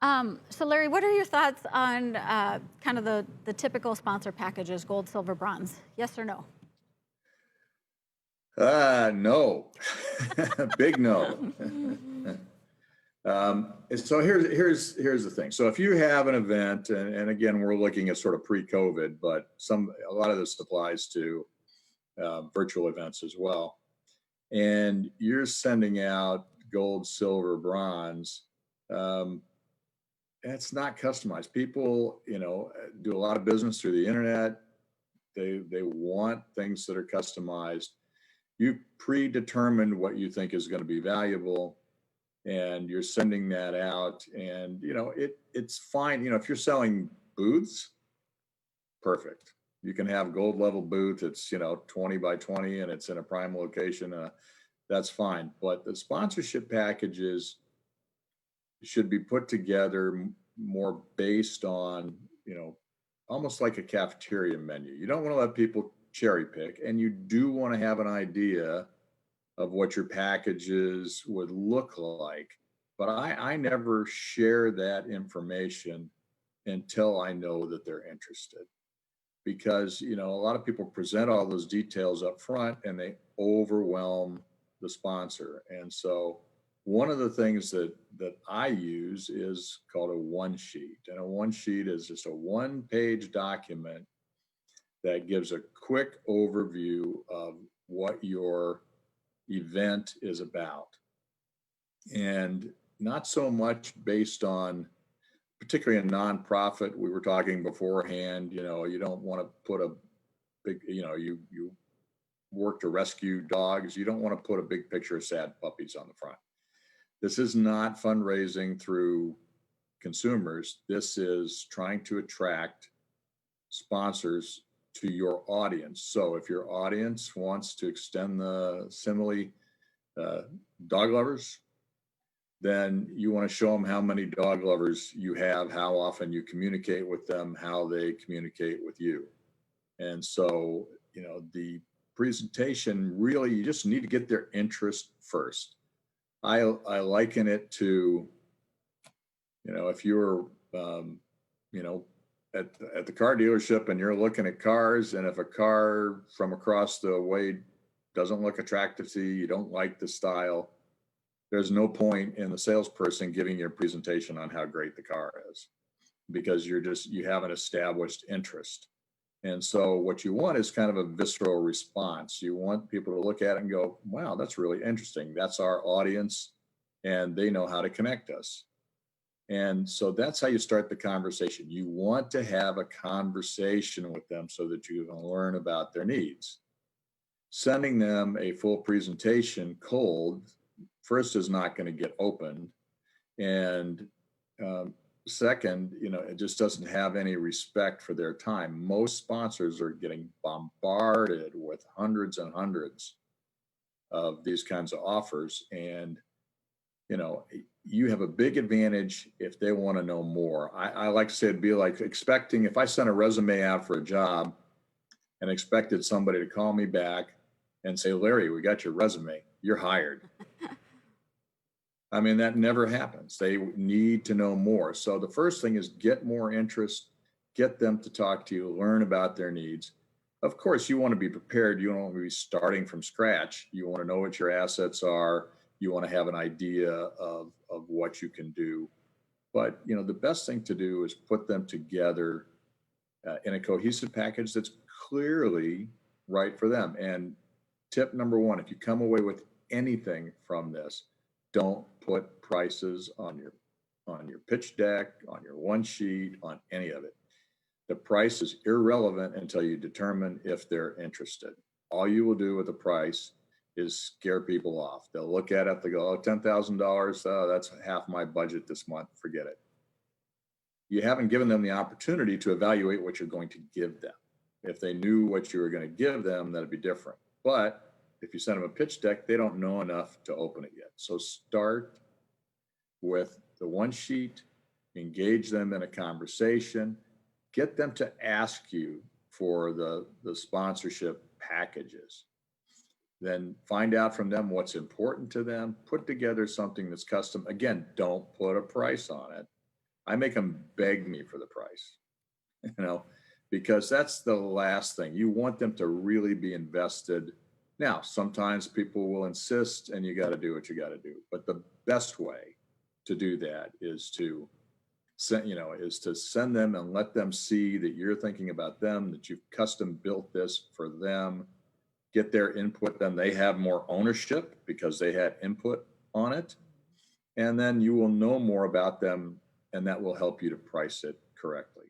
So Larry, what are your thoughts on kind of the typical sponsor packages, gold, silver, bronze? Yes or no? No, big no. So here's the thing. So if you have an event, and again, we're looking at sort of pre-COVID, but a lot of this applies to virtual events as well. And you're sending out gold, silver, bronze. Um, it's not customized. People, do a lot of business through the internet. They want things that are customized. You predetermined what you think is going to be valuable, and you're sending that out, and it's fine. If you're selling booths, perfect. You can have gold level booth. It's 20 by 20 and it's in a prime location. That's fine. But the sponsorship packages should be put together more based on almost like a cafeteria menu. You don't want to let people cherry pick, and you do want to have an idea of what your packages would look like. But I never share that information until I know that they're interested. Because, a lot of people present all those details up front and they overwhelm the sponsor. And so one of the things that I use is called a one sheet. And a one sheet is just a one-page document that gives a quick overview of what your event is about, and not so much based on, particularly a nonprofit. We were talking beforehand, you don't want to put a big, you work to rescue dogs. You don't want to put a big picture of sad puppies on the front. This is not fundraising through consumers. This is trying to attract sponsors to your audience. So if your audience wants to extend the simile, dog lovers, then you want to show them how many dog lovers you have, how often you communicate with them, how they communicate with you. And so, the presentation, really, you just need to get their interest first. I liken it to, if you're, at the car dealership and you're looking at cars, and if a car from across the way doesn't look attractive to you, you don't like the style, there's no point in the salesperson giving you a presentation on how great the car is, because you haven't established interest. And so what you want is kind of a visceral response. You want people to look at it and go, wow, that's really interesting. That's our audience, and they know how to connect us. And so that's how you start the conversation. You want to have a conversation with them so that you can learn about their needs. Sending them a full presentation cold, first, is not going to get opened. And second, it just doesn't have any respect for their time. Most sponsors are getting bombarded with hundreds and hundreds of these kinds of offers. And you have a big advantage if they want to know more. I like to say it'd be like expecting, if I sent a resume out for a job and expected somebody to call me back and say, Larry, we got your resume, you're hired. I mean, that never happens. They need to know more. So the first thing is get more interest, get them to talk to you, learn about their needs. Of course, you want to be prepared. You don't want to be starting from scratch. You want to know what your assets are. You want to have an idea of what you can do. But, the best thing to do is put them together in a cohesive package that's clearly right for them. And tip number one, if you come away with anything from this, don't put prices on your pitch deck, on your one sheet, on any of it. The price is irrelevant until you determine if they're interested. All you will do with the price is scare people off. They'll look at it, they go, oh, $10,000, that's half my budget this month, forget it. You haven't given them the opportunity to evaluate what you're going to give them. If they knew what you were going to give them, that'd be different. But if you send them a pitch deck, they don't know enough to open it yet. So start with the one sheet, engage them in a conversation, get them to ask you for the sponsorship packages. Then find out from them what's important to them, put together something that's custom. Again, don't put a price on it. I make them beg me for the price, you know, because that's the last thing. You want them to really be invested. Now, sometimes people will insist and you got to do what you got to do. But the best way to do that is to send them and let them see that you're thinking about them, that you've custom built this for them, get their input, then they have more ownership because they had input on it. And then you will know more about them and that will help you to price it correctly.